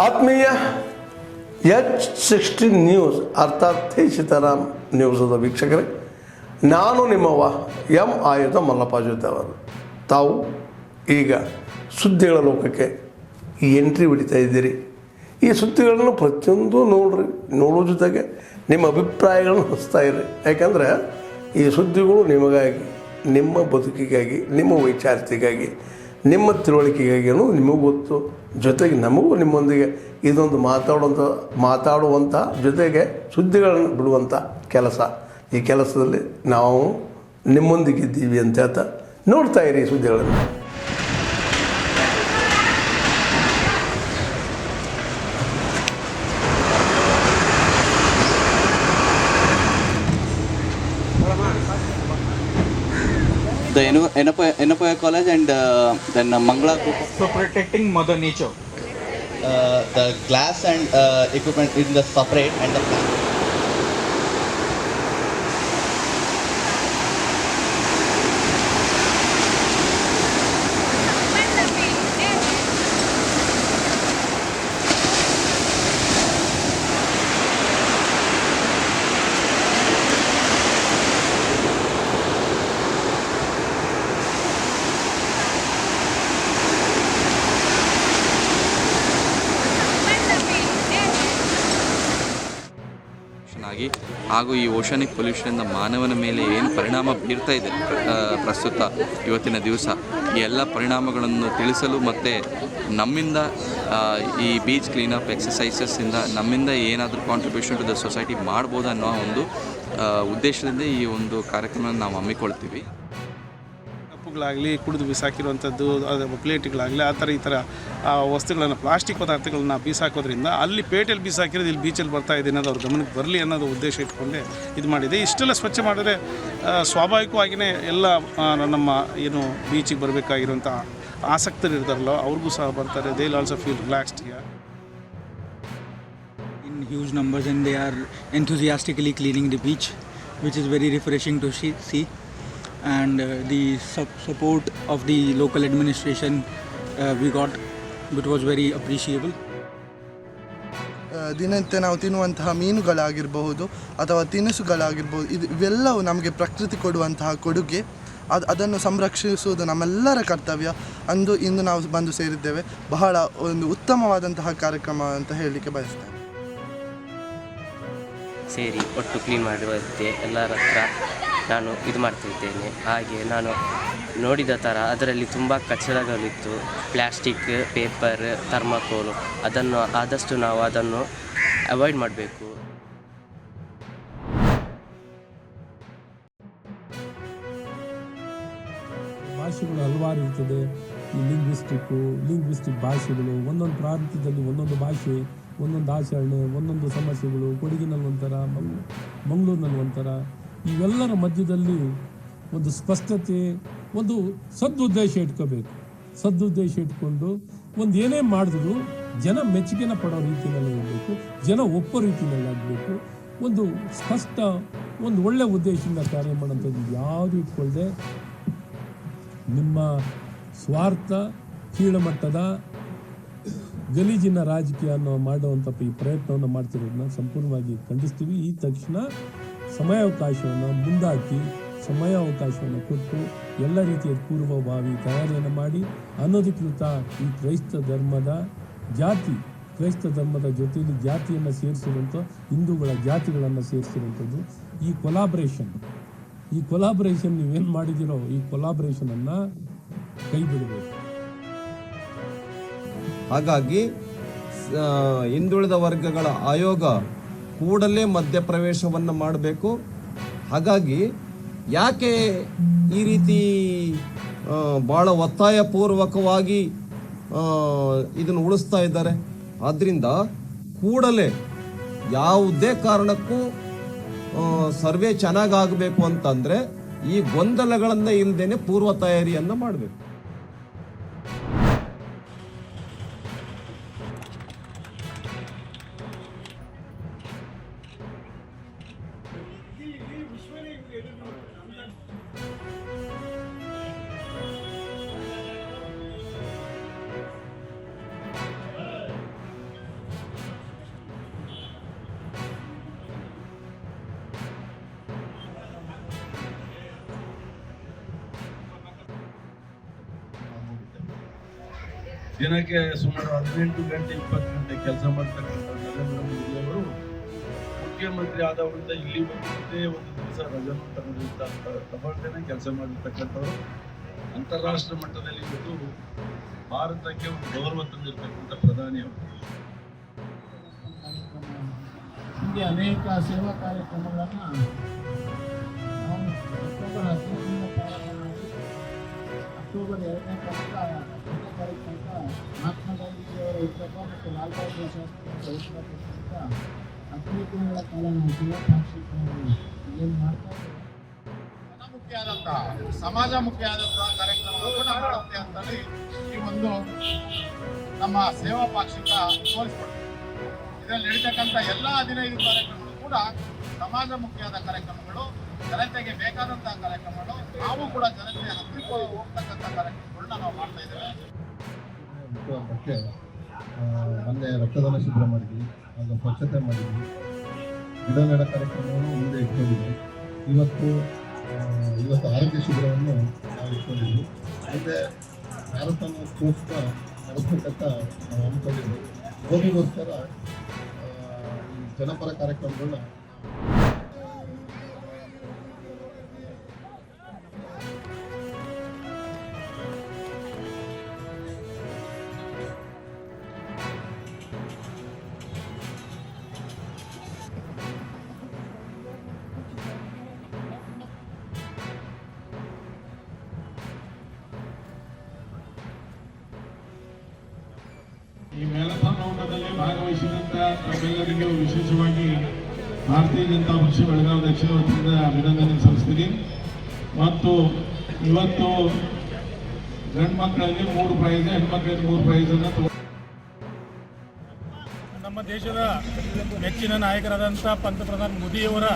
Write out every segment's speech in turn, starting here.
ಆತ್ಮೀಯ H16 news ಅರ್ಥಾತ್ ಸೀತಾರಾಮ್ ನ್ಯೂಸದ ವೀಕ್ಷಕರೇ, ನಾನು ನಿಮ್ಮವ ಎಂ ಆಯುಧ ಮಲ್ಲಪ್ಪ ಜೊತೆ ಅವರು. ತಾವು ಈಗ ಸುದ್ದಿಗಳ ಲೋಕಕ್ಕೆ ಎಂಟ್ರಿ ಹೊಡಿತಾ ಇದ್ದೀರಿ. ಈ ಸುದ್ದಿಗಳನ್ನು ಪ್ರತಿಯೊಂದು ನೋಡೋ ಜೊತೆಗೆ ನಿಮ್ಮ ಅಭಿಪ್ರಾಯಗಳನ್ನು ಹಚ್ತಾ ಇರಿ. ಯಾಕಂದರೆ ಈ ಸುದ್ದಿಗಳು ನಿಮಗಾಗಿ, ನಿಮ್ಮ ಬದುಕಿಗಾಗಿ, ನಿಮ್ಮ ವೈಚಾರಿಕೆಗಾಗಿ, ನಿಮ್ಮ ತಿಳುವಳಿಕೆಗಾಗಿ ನಿಮಗೂ ಗೊತ್ತು. ಜೊತೆಗೆ ನಮಗೂ ನಿಮ್ಮೊಂದಿಗೆ ಇದೊಂದು ಮಾತಾಡುವಂಥ ಜೊತೆಗೆ ಸುದ್ದಿಗಳನ್ನು ಬಿಡುವಂಥ ಕೆಲಸ. ಈ ಕೆಲಸದಲ್ಲಿ ನಾವು ನಿಮ್ಮೊಂದಿಗಿದ್ದೀವಿ ಅಂತ ಹೇಳ್ತಾ ನೋಡ್ತಾ ಇರಿ ಈ ಸುದ್ದಿಗಳನ್ನು. The Ennapoya College and then Mangala Group. So protecting Mother Nature. The glass and equipment in the separate and the plastic. ಹಾಗೂ ಈ ಓಷನಿಕ್ ಪೊಲ್ಯೂಷನಿಂದ ಮಾನವನ ಮೇಲೆ ಏನು ಪರಿಣಾಮ ಬೀರ್ತಾ ಇದೆ ಪ್ರಸ್ತುತ ಇವತ್ತಿನ ದಿವಸ, ಈ ಎಲ್ಲ ಪರಿಣಾಮಗಳನ್ನು ತಿಳಿಸಲು ಮತ್ತು ನಮ್ಮಿಂದ ಈ ಬೀಚ್ ಕ್ಲೀನಪ್ ಎಕ್ಸಸೈಸಸ್ಸಿಂದ ನಮ್ಮಿಂದ ಏನಾದರೂ ಕಾಂಟ್ರಿಬ್ಯೂಷನ್ ಟು ದ ಸೊಸೈಟಿ ಮಾಡ್ಬೋದು ಅನ್ನೋ ಒಂದು ಉದ್ದೇಶದಿಂದ ಈ ಒಂದು ಕಾರ್ಯಕ್ರಮವನ್ನು ನಾವು ಹಮ್ಮಿಕೊಳ್ತೀವಿ. ಕಪ್ಪುಗಳಾಗಲಿ, ಕುಡಿದು ಬಿಸಾಕಿರುವಂಥದ್ದು, ಪ್ಲೇಟ್ಗಳಾಗಲಿ, ಆ ಥರ ಈ ಥರ ವಸ್ತುಗಳನ್ನು, ಪ್ಲಾಸ್ಟಿಕ್ ಪದಾರ್ಥಗಳನ್ನ ಬೀಸಾಕೋದ್ರಿಂದ ಅಲ್ಲಿ ಪೇಟೆಯಲ್ಲಿ ಬೀಸಾಕಿರೋದು ಇಲ್ಲಿ ಬೀಚಲ್ಲಿ ಬರ್ತಾ ಇದೆ ಅನ್ನೋದು ಅವ್ರ ಗಮನಕ್ಕೆ ಬರಲಿ ಅನ್ನೋದು ಉದ್ದೇಶ ಇಟ್ಕೊಂಡೆ ಇದು ಮಾಡಿದೆ. ಇಷ್ಟೆಲ್ಲ ಸ್ವಚ್ಛ ಮಾಡಿದ್ರೆ ಸ್ವಾಭಾವಿಕವಾಗಿಯೇ ಎಲ್ಲ ನಮ್ಮ ಏನು ಬೀಚಿಗೆ ಬರಬೇಕಾಗಿರುವಂಥ ಆಸಕ್ತರು ಇರ್ತಾರಲ್ಲ ಅವ್ರಿಗೂ ಸಹ ಬರ್ತಾರೆ. They will also feel relaxed here In huge numbers, and they are enthusiastically cleaning the beach, which is very refreshing to see. And the support of the local administration we got, which was very appreciable. ದಿನನಿತ್ಯ ನಾವು ತಿನ್ನುವಂತಹ ಮೀನುಗಳಾಗಿರಬಹುದು ಅಥವಾ ತಿನಿಸುಗಳಾಗಿರ್ಬೋದು, ಇವೆಲ್ಲವೂ ನಮಗೆ ಪ್ರಕೃತಿ ಕೊಡುವಂತಹ ಕೊಡುಗೆ. ಅದನ್ನು ಸಂರಕ್ಷಿಸುವುದು ನಮ್ಮೆಲ್ಲರ ಕರ್ತವ್ಯ. ಇಂದು ನಾವು ಬಂದು ಸೇರಿದ್ದೇವೆ. ಬಹಳ ಒಂದು ಉತ್ತಮವಾದಂತಹ ಕಾರ್ಯಕ್ರಮ ಅಂತ ಹೇಳಲಿಕ್ಕೆ ಬಯಸ್ತೇನೆ. ಸೇರಿ ಒಟ್ಟು ಕ್ಲೀನ್ ಮಾಡುವಂತೆ ಎಲ್ಲರ ಹತ್ರ ನಾನು ಇದು ಮಾಡ್ತಿದ್ದೇನೆ. ಹಾಗೆ ನಾನು ನೋಡಿದ ಥರ ಅದರಲ್ಲಿ ತುಂಬ ಕಚರಗಳಿತ್ತು, ಪ್ಲ್ಯಾಸ್ಟಿಕ್, ಪೇಪರ್, ಥರ್ಮಾಕೋಲು. ಅದನ್ನು ಆದಷ್ಟು ನಾವು ಅದನ್ನು ಅವಾಯ್ಡ್ ಮಾಡಬೇಕು. ಭಾಷೆಗಳು ಹಲವಾರು ಇರ್ತದೆ. ಈ ಲಿಂಗ್ವಿಸ್ಟಿಕ್ ಭಾಷೆಗಳು, ಒಂದೊಂದು ಪ್ರಾಂತ್ಯದಲ್ಲಿ ಒಂದೊಂದು ಭಾಷೆ, ಒಂದೊಂದು ಆಚರಣೆ, ಒಂದೊಂದು ಸಮಸ್ಯೆಗಳು. ಕೊಡಗಿನಲ್ಲಿ ಒಂಥರ, ಮಂಗಳೂರಿನಲ್ಲಿ ಒಂಥರ. ಇವೆಲ್ಲರ ಮಧ್ಯದಲ್ಲಿ ಒಂದು ಸ್ಪಷ್ಟತೆ, ಒಂದು ಸದುದ್ದೇಶ ಇಟ್ಕೋಬೇಕು. ಸದುದ್ದೇಶ ಇಟ್ಕೊಂಡು ಒಂದು ಏನೇ ಮಾಡಿದ್ರು ಜನ ಮೆಚ್ಚುಗೆನ ಪಡೋ ರೀತಿಯಲ್ಲಿ ಇರಬೇಕು, ಜನ ಒಪ್ಪೋ ರೀತಿಯಲ್ಲಿ ಆಗಬೇಕು. ಒಂದು ಸ್ಪಷ್ಟ, ಒಂದು ಒಳ್ಳೆ ಉದ್ದೇಶದಿಂದ ಕಾರ್ಯ ಮಾಡೋಂಥದ್ದು ಯಾವುದು ಇಟ್ಕೊಳ್ಳದೆ ನಿಮ್ಮ ಸ್ವಾರ್ಥ, ಕೀಳುಮಟ್ಟದ ಗಲೀಜಿನ ರಾಜಕೀಯವನ್ನು ಮಾಡುವಂಥ ಈ ಪ್ರಯತ್ನವನ್ನು ಮಾಡ್ತಿರೋದನ್ನ ಸಂಪೂರ್ಣವಾಗಿ ಖಂಡಿಸ್ತೀವಿ. ಈ ತಕ್ಷಣ ಸಮಯಾವಕಾಶವನ್ನು ಮುಂದಾಕಿ, ಸಮಯಾವಕಾಶವನ್ನು ಕೊಟ್ಟು ಎಲ್ಲ ರೀತಿಯ ಪೂರ್ವಭಾವಿ ತಯಾರಿಯನ್ನು ಮಾಡಿ ಅನಧಿಕೃತ ಈ ಕ್ರೈಸ್ತ ಧರ್ಮದ ಜೊತೆಯಲ್ಲಿ ಜಾತಿಯನ್ನು ಸೇರಿಸಿರುವಂಥ, ಹಿಂದೂಗಳ ಜಾತಿಗಳನ್ನು ಸೇರಿಸಿರುವಂಥದ್ದು ಈ ಕೊಲಾಬ್ರೇಷನ್ ನೀವೇನು ಮಾಡಿದಿರೋ ಈ ಕೊಲಾಬ್ರೇಷನನ್ನು ಕೈ ಬಿಡಬೇಕು. ಹಾಗಾಗಿ ಹಿಂದುಳಿದ ವರ್ಗಗಳ ಆಯೋಗ ಕೂಡಲೇ ಮಧ್ಯಪ್ರವೇಶವನ್ನು ಮಾಡಬೇಕು. ಹಾಗಾಗಿ ಯಾಕೆ ಈ ರೀತಿ ಭಾಳ ಒತ್ತಾಯಪೂರ್ವಕವಾಗಿ ಇದನ್ನು ಉಳಿಸ್ತಾ ಇದ್ದಾರೆ? ಆದ್ದರಿಂದ ಕೂಡಲೇ ಯಾವುದೇ ಕಾರಣಕ್ಕೂ ಸರ್ವೆ ಚೆನ್ನಾಗಾಗಬೇಕು ಅಂತಂದರೆ ಈ ಗೊಂದಲಗಳನ್ನು ಇಲ್ಲದೇನೆ ಪೂರ್ವ ತಯಾರಿಯನ್ನು ಮಾಡಬೇಕು. ದಿನಕ್ಕೆ ಸುಮಾರು 18 ಗಂಟೆ 20 ಗಂಟೆ ಕೆಲಸ ಮಾಡ್ತಕ್ಕಂಥ ನರೇಂದ್ರ ಮೋದಿ ಅವರು ಮುಖ್ಯಮಂತ್ರಿ ಆದವರಿಂದ ಇಲ್ಲಿ ಒಂದೇ ಒಂದು ದಿವಸ ರಜೆನೂ ತಗೊಳ್ತೇನೆ ಕೆಲಸ ಮಾಡಿರ್ತಕ್ಕಂಥವ್ರು ಅಂತಾರಾಷ್ಟ್ರ ಮಟ್ಟದಲ್ಲಿ ಇವತ್ತು ಭಾರತಕ್ಕೆ ಒಂದು ಗೌರವ ತಂದಿರತಕ್ಕಂಥ ಪ್ರಧಾನಿ ಅವರು. ಹೀಗೆ ಅನೇಕ ಸೇವಾ ಕಾರ್ಯಕ್ರಮಗಳನ್ನು ನಾವು ಅಕ್ಟೋಬರ್ 15ರಿಂದ ಪ್ರಾರಂಭ ಮಾಡಿ ಅಕ್ಟೋಬರ್ 2ನೇ ತಾರೀಕು ತನಕ ಮಹಾತ್ಮ ಗಾಂಧೀಜಿಯವರ ಹುಟ್ಟುಹಬ್ಬ ಮತ್ತು ಲಾಲ್ ಬಹದ್ದೂರ್ ಶಾಸ್ತ್ರಿ ಹುಟ್ಟುಹಬ್ಬ 15 ದಿನಗಳ ಕಾಲ ನಾವು ಸೇವಾ ಪಾಕ್ಷಿಕವಾಗಿ ಏನು ಮಾಡ್ತಾ ಇದ್ದೇವೆ. ಮುಖ್ಯ ಆದಂತಹ ಸಮಾಜಮುಖಿ ಆದಂತಹ ಕಾರ್ಯಕ್ರಮವನ್ನು ಮಾಡುತ್ತೆ ಅಂತೇಳಿ ಈ ಒಂದು ನಮ್ಮ ಸೇವಾ ಪಾಕ್ಷಿಕ ತೋರಿಸ್ಕೊಡ್ತೀವಿ. ಇದರಲ್ಲಿ ನಡೀತಕ್ಕಂಥ ಎಲ್ಲ 15 ಕಾರ್ಯಕ್ರಮಗಳು ಕೂಡ ಸಮಾಜಮುಖಿಯಾದ ಕಾರ್ಯಕ್ರಮಗಳು, ಜನತೆಗೆ ಬೇಕಾದಂತಹ ಕಾರ್ಯಕ್ರಮಗಳು, ನಾವು ಕೂಡ ಜನತೆ ಹತ್ತಿರ ಹೋಗ್ತಕ್ಕಂಥ ಕಾರ್ಯಕ್ರಮಗಳನ್ನ ನಾವು ಮಾಡ್ತಾ ಇದ್ದೇವೆ. ಹಬ್ಬಕ್ಕೆ ಮೊನ್ನೆ ರಕ್ತದಾನ ಶಿಬಿರ ಮಾಡಿದ್ವಿ, ಆಗ ಸ್ವಚ್ಛತೆ ಮಾಡಿದ್ವಿ, ಗಿಡ ನೆಡ ಕಾರ್ಯಕ್ರಮವನ್ನು ಮುಂದೆ ಇಟ್ಕೊಂಡಿದ್ವಿ. ಇವತ್ತು ಆರೋಗ್ಯ ಶಿಬಿರವನ್ನು ನಾವು ಇಟ್ಕೊಂಡಿದ್ವಿ. ಮುಂದೆ ಮ್ಯಾರಥಾನ್ಗೋಸ್ಕರ ನಡೆಸ್ತಕ್ಕಂಥ ನಾವು ಹಮ್ಮಿಕೊಂಡಿದ್ವಿ. ರೋಗಿಗೋಸ್ಕರ ಜನಪರ ಕಾರ್ಯಕ್ರಮಗಳನ್ನ ಈ ಮ್ಯಾರಥಾನ್ ಓಟದಲ್ಲಿ ಭಾಗವಹಿಸಿದಂಥ ತಮ್ಮೆಲ್ಲರಿಗೂ ವಿಶೇಷವಾಗಿ ಭಾರತೀಯ ಜನತಾ ಪಕ್ಷ ಬೆಳಗಾವಿ ದಕ್ಷಿಣ ವತಿಯಿಂದ ಅಭಿನಂದನೆ ಸಲ್ಲಿಸ್ತೀನಿ. ಮತ್ತು ಇವತ್ತು ಗಂಡು ಮಕ್ಕಳಲ್ಲಿ 3 ಪ್ರೈಸ್, ಹೆಣ್ಮಕ್ಳಲ್ಲಿ 3 ಪ್ರೈಸನ್ನು ನಮ್ಮ ದೇಶದ ನೆಚ್ಚಿನ ನಾಯಕರಾದಂಥ ಪಂತಪ್ರಧಾನ ಮೋದಿಯವರ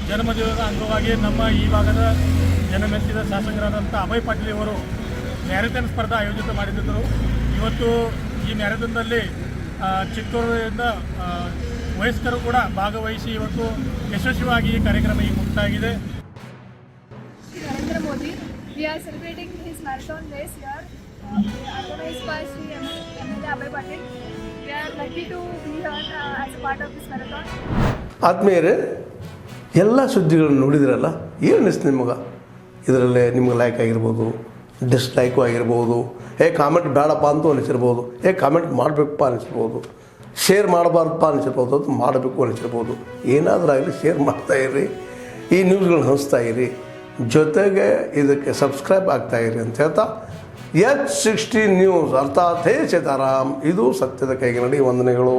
ಜನ್ಮದಿನದ ಅಂಗವಾಗಿ ನಮ್ಮ ಈ ಭಾಗದ ಜನಮೆಚ್ಚಿದ ಶಾಸಕರಾದಂಥ ಅಭಯ್ ಪಾಟೀಲ್ ಅವರು ಮ್ಯಾರಥಾನ್ ಸ್ಪರ್ಧೆ ಆಯೋಜಿತ ಮಾಡಿದ್ದರು. ಇವತ್ತು ಈ ಮ್ಯಾರಥಾನ್ನಲ್ಲಿ ಚಿಕ್ಕವರಿಂದ ವಯಸ್ಕರು ಕೂಡ ಭಾಗವಹಿಸಿ ಇವತ್ತು ಯಶಸ್ವಿಯಾಗಿ ಈ ಕಾರ್ಯಕ್ರಮ ಈಗ ಮುಕ್ತಾಗಿದೆ. Narendra Modi, we are celebrating his marathon race here, organized by Shri M.L.A. Abhay Patil. We are lucky to be here as a part of this marathon. ಆತ್ಮೀಯರೇ, ಎಲ್ಲ ಸುದ್ದಿಗಳನ್ನು ನೋಡಿದ್ರಲ್ಲ, ಏನು ಅನಿಸ್ತು ನಿಮಗೆ? ಇದರಲ್ಲೇ ನಿಮ್ಗೆ ಲೈಕ್ ಆಗಿರ್ಬೋದು, ಡಿಸ್ಲೈಕು ಆಗಿರ್ಬೋದು, ಕಾಮೆಂಟ್ ಬೇಡಪ್ಪ ಅಂತೂ ಅನಿಸಿರ್ಬೋದು, ಕಾಮೆಂಟ್ ಮಾಡಬೇಕಪ್ಪ ಅನಿಸಿರ್ಬೋದು, ಶೇರ್ ಮಾಡಬಾರ್ದಪ್ಪ ಅನಿಸಿರ್ಬೋದು, ಅದು ಮಾಡಬೇಕು ಅನಿಸಿರ್ಬೋದು. ಏನಾದರೂ ಆಗಲಿ ಶೇರ್ ಮಾಡ್ತಾಯಿರಿ, ಈ ನ್ಯೂಸ್ಗಳನ್ನ ಹಂಚ್ತಾ ಇರಿ, ಜೊತೆಗೆ ಇದಕ್ಕೆ ಸಬ್ಸ್ಕ್ರೈಬ್ ಆಗ್ತಾಯಿರಿ ಅಂತ ಹೇಳ್ತಾ H16 ನ್ಯೂಸ್ ಅರ್ಥಾತ್ ಹೇ ಸೀತಾರಾಮ್, ಇದು ಸತ್ಯದ ಕೈಗೆ ನಡಿ. ವಂದನೆಗಳು.